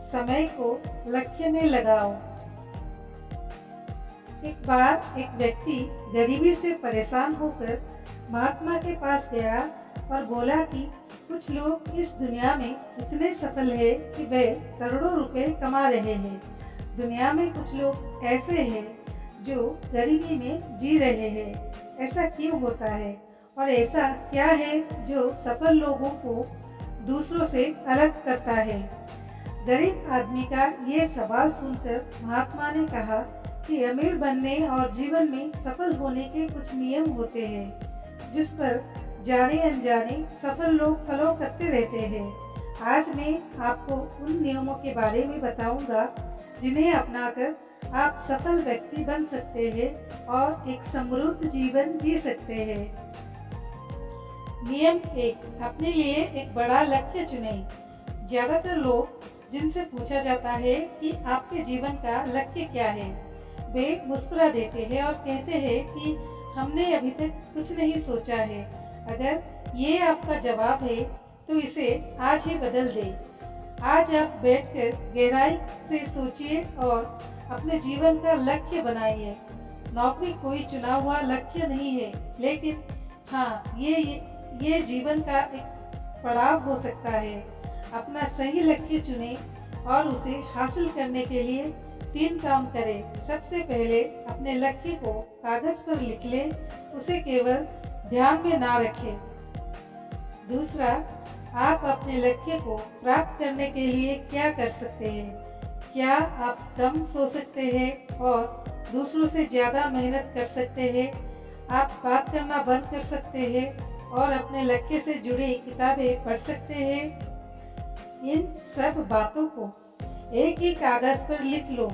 समय को लक्ष्य में लगाओ। एक बार एक व्यक्ति गरीबी से परेशान होकर महात्मा के पास गया और बोला कि कुछ लोग इस दुनिया में इतने सफल हैं कि वे करोड़ों रुपए कमा रहे हैं। दुनिया में कुछ लोग ऐसे हैं जो गरीबी में जी रहे हैं। ऐसा क्यों होता है और ऐसा क्या है जो सफल लोगों को दूसरों से अलग करता है? गरीब आदमी का ये सवाल सुनकर महात्मा ने कहा कि अमीर बनने और जीवन में सफल होने के कुछ नियम होते हैं जिस पर जाने अनजाने सफल लोग फॉलो करते रहते हैं। आज मैं आपको उन नियमों के बारे में बताऊंगा जिन्हें अपनाकर आप सफल व्यक्ति बन सकते हैं और एक समृद्ध जीवन जी सकते हैं। नियम 1, अपने लिए एक बड़ा लक्ष्य चुनें। ज्यादातर लोग जिनसे पूछा जाता है कि आपके जीवन का लक्ष्य क्या है, वे मुस्कुरा देते हैं और कहते हैं कि हमने अभी तक कुछ नहीं सोचा है। अगर ये आपका जवाब है तो इसे आज ही बदल दें। आज आप बैठकर गहराई से सोचिए और अपने जीवन का लक्ष्य बनाइए। नौकरी कोई चुना हुआ लक्ष्य नहीं है, लेकिन हाँ, ये जीवन का एक पड़ाव हो सकता है। अपना सही लक्ष्य चुनें और उसे हासिल करने के लिए 3 काम करें। सबसे पहले अपने लक्ष्य को कागज पर लिख लें, उसे केवल ध्यान में ना रखें। दूसरा, आप अपने लक्ष्य को प्राप्त करने के लिए क्या कर सकते हैं? क्या आप कम सो सकते हैं और दूसरों से ज़्यादा मेहनत कर सकते हैं? आप बात करना बंद कर सकते हैं और अपने लक्ष्य से जुड़ी किताबें पढ़ सकते हैं। इन सब बातों को एक ही कागज पर लिख लो।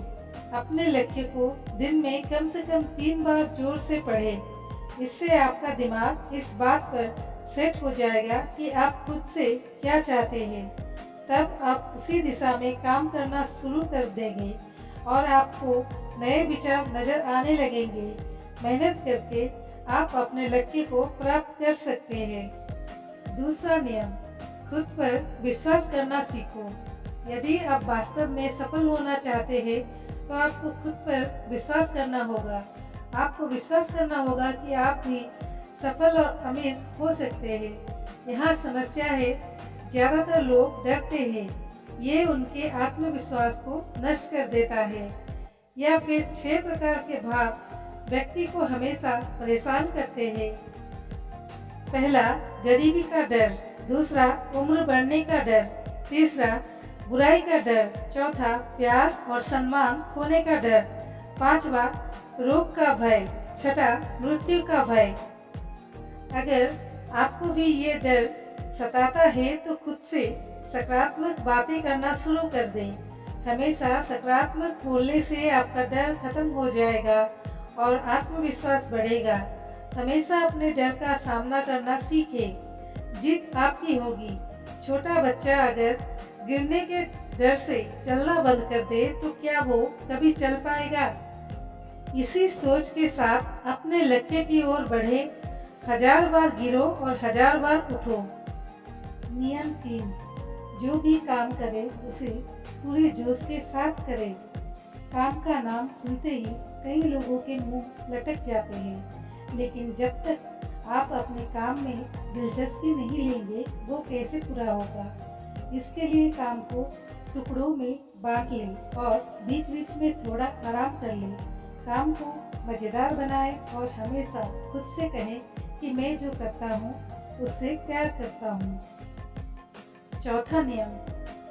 अपने लक्ष्य को दिन में कम से कम 3 बार जोर से पढ़ें। इससे आपका दिमाग इस बात पर सेट हो जाएगा कि आप खुद से क्या चाहते हैं। तब आप उसी दिशा में काम करना शुरू कर देंगे और आपको नए विचार नजर आने लगेंगे। मेहनत करके आप अपने लक्ष्य को प्राप्त कर सकते हैं। दूसरा नियम, खुद पर विश्वास करना सीखो। यदि आप वास्तव में सफल होना चाहते हैं तो आपको खुद पर विश्वास करना होगा। आपको विश्वास करना होगा कि आप भी सफल और अमीर हो सकते हैं। यहाँ समस्या है, ज़्यादातर लोग डरते हैं। ये उनके आत्मविश्वास को नष्ट कर देता है। या फिर 6 प्रकार के भाव व्यक्ति को हमेशा परेशान करते हैं। पहला, गरीबी का डर। दूसरा, उम्र बढ़ने का डर। तीसरा, बुराई का डर। चौथा, प्यार और सम्मान खोने का डर। पांचवा, रोग का भय। छठा, मृत्यु का भय। अगर आपको भी ये डर सताता है तो खुद से सकारात्मक बातें करना शुरू कर दें। हमेशा सकारात्मक बोलने से आपका डर खत्म हो जाएगा और आत्मविश्वास बढ़ेगा। हमेशा अपने डर का सामना करना सीखें। जीत आपकी होगी। छोटा बच्चा अगर गिरने के डर से चलना बंद कर दे तो क्या वो कभी चल पाएगा? इसी सोच के साथ अपने लक्ष्य की ओर बढ़े। 1000 बार गिरो और 1000 बार उठो। नियम 3, जो भी काम करे उसे पूरे जोश के साथ करें। काम का नाम सुनते ही कई लोगों के मुंह लटक जाते हैं, लेकिन जब तक आप अपने काम में दिलचस्पी नहीं लेंगे वो कैसे पूरा होगा। इसके लिए काम को टुकड़ों में बांट लें और बीच बीच में थोड़ा आराम कर लें। काम को मज़ेदार बनाएं और हमेशा खुद से कहें कि मैं जो करता हूँ उससे प्यार करता हूँ। चौथा नियम,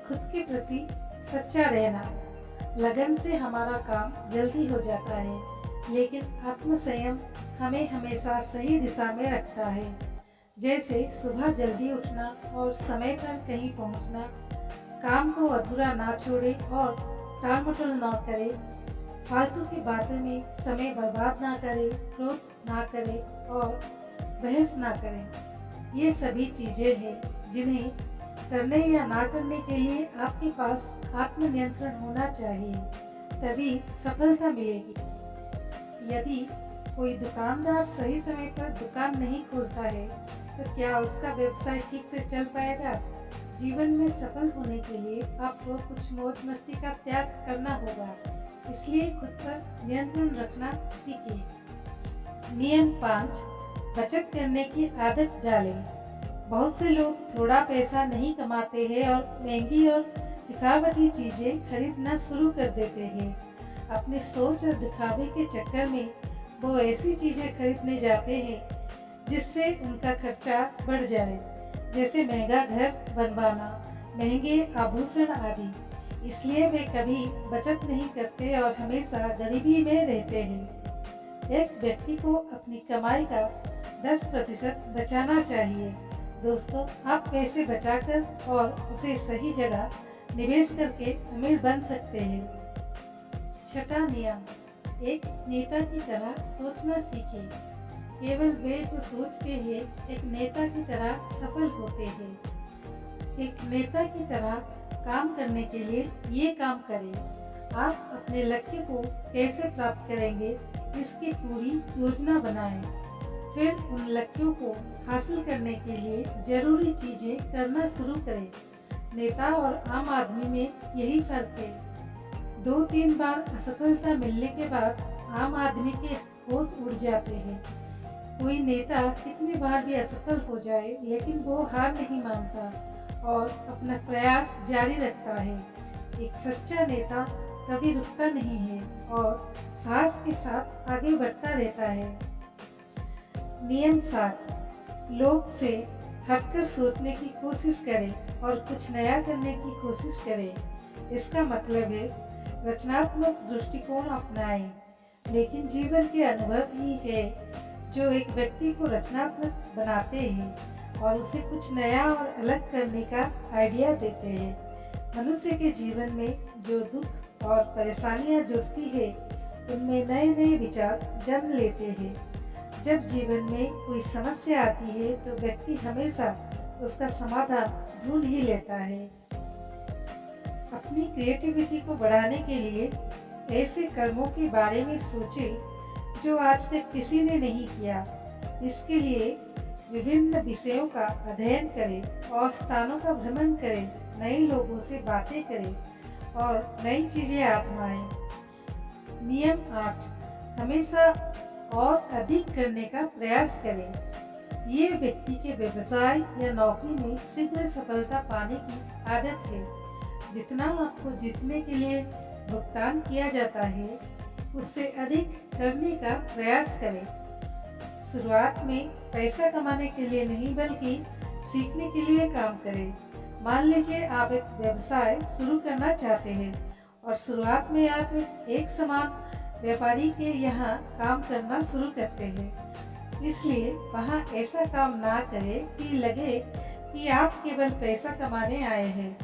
खुद के प्रति सच्चा रहना। लगन से हमारा काम जल्दी हो जाता है, लेकिन आत्मसंयम हमें हमेशा सही दिशा में रखता है। जैसे सुबह जल्दी उठना और समय पर कहीं पहुंचना। काम को अधूरा ना छोड़े और टालमटोल ना करे। फालतू की बातों में समय बर्बाद ना करें, क्रोध ना करें और बहस ना करें। ये सभी चीज़ें हैं जिन्हें करने या ना करने के लिए आपके पास आत्मनियंत्रण होना चाहिए, तभी सफलता मिलेगी। यदि कोई दुकानदार सही समय पर दुकान नहीं खोलता है तो क्या उसका व्यवसाय ठीक से चल पाएगा? जीवन में सफल होने के लिए आपको कुछ मौज मस्ती का त्याग करना होगा, इसलिए खुद पर नियंत्रण रखना सीखिए। नियम 5, बचत करने की आदत डालें। बहुत से लोग थोड़ा पैसा नहीं कमाते हैं और महंगी और दिखावटी चीज़ें खरीदना शुरू कर देते हैं। अपनी सोच और दिखावे के चक्कर में वो ऐसी चीज़ें खरीदने जाते हैं जिससे उनका खर्चा बढ़ जाए, जैसे महंगा घर बनवाना, महंगे आभूषण आदि। इसलिए वे कभी बचत नहीं करते और हमेशा गरीबी में रहते हैं। एक व्यक्ति को अपनी कमाई का 10% बचाना चाहिए। दोस्तों, आप पैसे बचाकर और उसे सही जगह निवेश करके अमीर बन सकते हैं। छठा नियम, एक नेता की तरह सोचना सीखें। केवल वे जो सोचते हैं एक नेता की तरह सफल होते हैं। एक नेता की तरह काम करने के लिए ये काम करें। आप अपने लक्ष्य को कैसे प्राप्त करेंगे इसकी पूरी योजना बनाएं। फिर उन लक्ष्यों को हासिल करने के लिए जरूरी चीजें करना शुरू करें। नेता और आम आदमी में यही फर्क है। 2-3 बार असफलता मिलने के बाद आम आदमी के होश उड़ जाते हैं। कोई नेता कितनी बार भी असफल हो जाए लेकिन वो हार नहीं मानता और अपना प्रयास जारी रखता है। एक सच्चा नेता कभी रुकता नहीं है और साहस के साथ आगे बढ़ता रहता है। नियम 7, लोग से हटकर सोचने की कोशिश करें और कुछ नया करने की कोशिश करें। इसका मतलब है रचनात्मक दृष्टिकोण अपनाएं। लेकिन जीवन के अनुभव ही है जो एक व्यक्ति को रचनात्मक बनाते हैं और उसे कुछ नया और अलग करने का आइडिया देते हैं। मनुष्य के जीवन में जो दुख और परेशानियां जुड़ती है उनमें नए नए विचार जन्म लेते हैं। जब जीवन में कोई समस्या आती है तो व्यक्ति हमेशा उसका समाधान ढूंढ ही लेता है। अपनी क्रिएटिविटी को बढ़ाने के लिए ऐसे कर्मों के बारे में सोचें जो आज तक किसी ने नहीं किया। इसके लिए विभिन्न विषयों का अध्ययन करें और स्थानों का भ्रमण करें, नए लोगों से बातें करें और नई चीजें आजमाएं। नियम 8, हमेशा और अधिक करने का प्रयास करें। ये व्यक्ति के व्यवसाय या नौकरी में शीघ्र सफलता पाने की आदत है। जितना आपको जीतने के लिए भुगतान किया जाता है उससे अधिक करने का प्रयास करें। शुरुआत में पैसा कमाने के लिए नहीं बल्कि सीखने के लिए काम करें। मान लीजिए आप एक व्यवसाय शुरू करना चाहते हैं और शुरुआत में आप एक समान व्यापारी के यहाँ काम करना शुरू करते हैं। इसलिए वहाँ ऐसा काम ना करें कि लगे कि आप केवल पैसा कमाने आए हैं।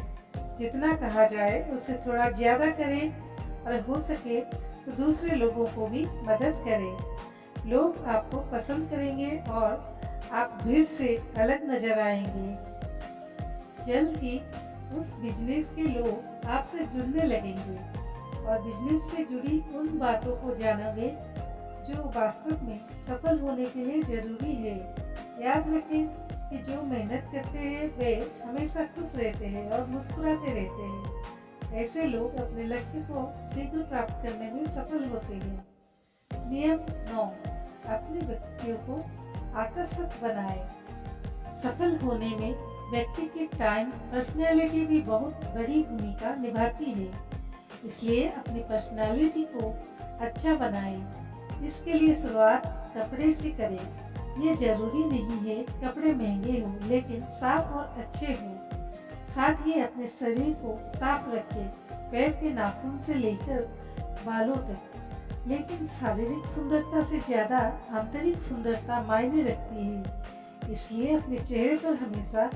जितना कहा जाए उससे थोड़ा ज़्यादा करें और हो सके तो दूसरे लोगों को भी मदद करें। लोग आपको पसंद करेंगे और आप भीड़ से अलग नजर आएंगे। जल्द ही उस बिजनेस के लोग आपसे जुड़ने लगेंगे और बिजनेस से जुड़ी उन बातों को जानोगे जो वास्तव में सफल होने के लिए जरूरी है। याद रखें कि जो मेहनत करते हैं वे हमेशा खुश रहते हैं और मुस्कुराते रहते हैं। ऐसे लोग अपने लक्ष्य को शीघ्र प्राप्त करने में सफल होते हैं। नियम 9, अपने व्यक्तियों को आकर्षक बनाएं। सफल होने में व्यक्ति की टाइम पर्सनैलिटी भी बहुत बड़ी भूमिका निभाती है। इसलिए अपनी पर्सनैलिटी को अच्छा बनाएं। इसके लिए शुरुआत कपड़े से करें। ये जरूरी नहीं है कपड़े महंगे हों, लेकिन साफ और अच्छे हों। साथ ही अपने शरीर को साफ रखें, पैर के नाखून से लेकर बालों तक। लेकिन शारीरिक सुंदरता से ज़्यादा आंतरिक सुंदरता मायने रखती है। इसलिए अपने चेहरे पर हमेशा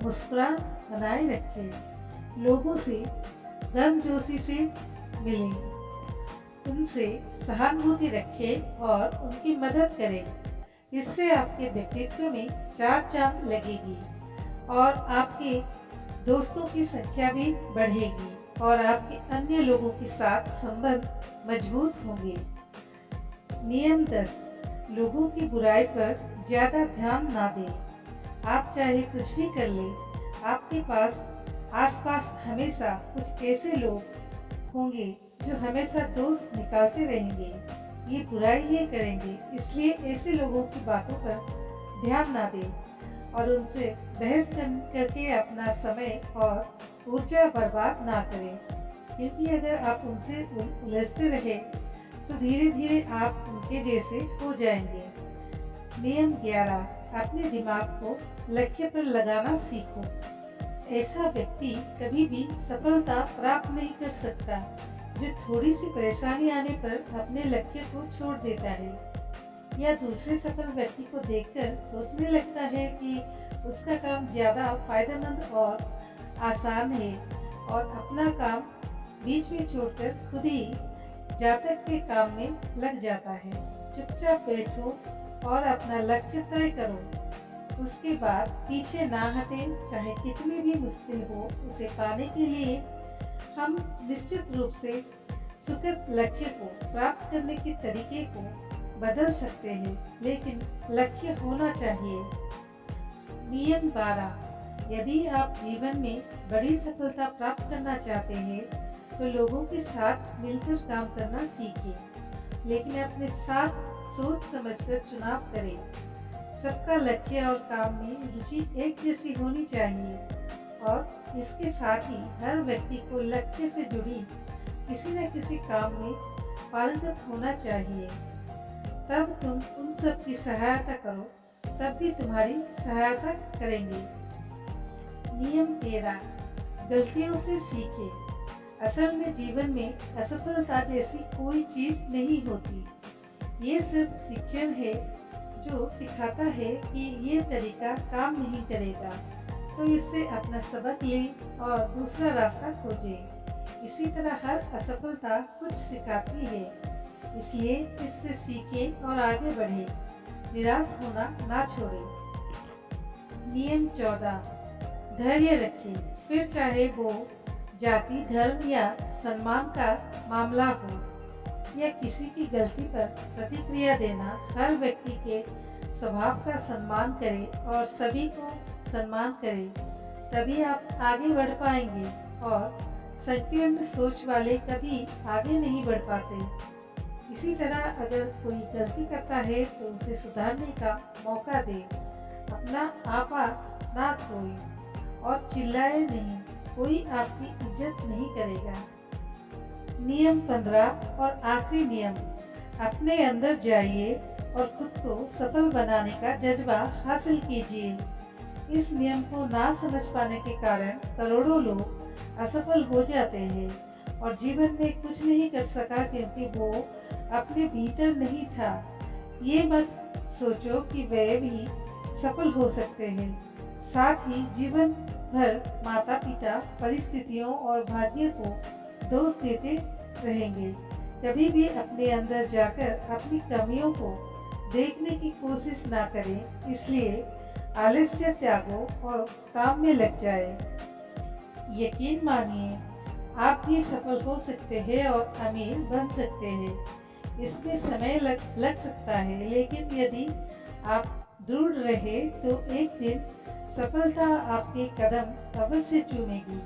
मुस्कुराहट बनाए रखें। लोगों से गर्मजोशी से मिलें, उनसे सहानुभूति रखें और उनकी मदद करें। इससे आपके व्यक्तित्व में चार चांद लगेगी और आपके दोस्तों की संख्या भी बढ़ेगी और आपके अन्य लोगों के साथ संबंध मजबूत होंगे। नियम 10, लोगों की बुराई पर ज्यादा ध्यान ना दें। आप चाहे कुछ भी कर लें, आपके आसपास हमेशा कुछ ऐसे लोग होंगे जो हमेशा दोस्त निकालते रहेंगे, ये बुराई ही करेंगे। इसलिए ऐसे लोगों की बातों पर ध्यान ना दें और उनसे बहस करके अपना समय और ऊर्जा बर्बाद ना करें, क्योंकि अगर आप उनसे उलझते रहे तो धीरे धीरे आप उनके जैसे हो जाएंगे। नियम 11, अपने दिमाग को लक्ष्य पर लगाना सीखो। ऐसा व्यक्ति कभी भी सफलता प्राप्त नहीं कर सकता जो थोड़ी सी परेशानी आने पर अपने लक्ष्य को छोड़ देता है या दूसरे सफल व्यक्ति को देखकर सोचने लगता है कि उसका काम ज़्यादा फायदेमंद और आसान है और अपना काम बीच में छोड़कर खुद ही जातक के काम में लग जाता है। चुपचाप बैठो और अपना लक्ष्य तय करो, उसके बाद पीछे ना हटें। चाहे कितनी भी मुश्किल हो, उसे पाने के लिए हम निश्चित रूप से सुखद लक्ष्य को प्राप्त करने के तरीके को बदल सकते हैं, लेकिन लक्ष्य होना चाहिए। नियम 12, यदि आप जीवन में बड़ी सफलता प्राप्त करना चाहते हैं तो लोगों के साथ मिलकर काम करना सीखें, लेकिन अपने साथ सोच समझकर चुनाव करें। सबका लक्ष्य और काम में रुचि एक जैसी होनी चाहिए और इसके साथ ही हर व्यक्ति को लक्ष्य से जुड़ी किसी न किसी काम में पारंगत होना चाहिए। तब तुम उन सब की सहायता करो, तब भी तुम्हारी सहायता करेंगे। नियम 13, गलतियों से सीखें। असल में जीवन में असफलता जैसी कोई चीज नहीं होती, ये सिर्फ शिक्षण है जो सिखाता है कि ये तरीका काम नहीं करेगा, तो इससे अपना सबक लें और दूसरा रास्ता खोजें। इसी तरह हर असफलता कुछ सिखाती है, इसलिए इससे सीखें और आगे बढ़ें, निराश होना ना छोड़ें। नियम 14, धैर्य रखें। फिर चाहे वो जाति, धर्म या सम्मान का मामला हो या किसी की गलती पर प्रतिक्रिया देना, हर व्यक्ति के स्वभाव का सम्मान करें और सभी को सम्मान करें, तभी आप आगे बढ़ पाएंगे और संकीर्ण सोच वाले कभी आगे नहीं बढ़ पाते। इसी तरह अगर कोई गलती करता है तो उसे सुधारने का मौका दें, अपना आपा ना खोए और चिल्लाए नहीं, कोई आपकी इज्जत नहीं करेगा। नियम 15 और आखिरी नियम, अपने अंदर जाइए और खुद को सफल बनाने का जज्बा हासिल कीजिए। इस नियम को ना समझ पाने के कारण करोड़ों लोग असफल हो जाते हैं और जीवन में कुछ नहीं कर सका क्योंकि वो अपने भीतर नहीं था। ये मत सोचो कि वे भी सफल हो सकते हैं। साथ ही जीवन भर माता पिता, परिस्थितियों और भाग्य को दोष देते रहेंगे। कभी भी अपने अंदर जाकर अपनी कमियों को देखने की कोशिश ना करें। इसलिए आलस्य त्यागो और काम में लग जाए। यकीन मानिए, आप भी सफल हो सकते हैं और अमीर बन सकते हैं। इसमें समय लग सकता है, लेकिन यदि आप दृढ़ रहे तो एक दिन सफलता आपके कदम अवश्य चूमेगी।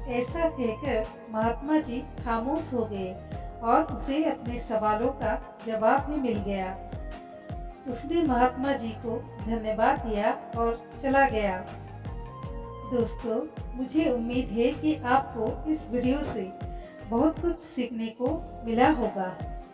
ऐसा कहकर महात्मा जी खामोश हो गए और उसे अपने सवालों का जवाब भी मिल गया। उसने महात्मा जी को धन्यवाद दिया और चला गया। दोस्तों, मुझे उम्मीद है कि आपको इस वीडियो से बहुत कुछ सीखने को मिला होगा।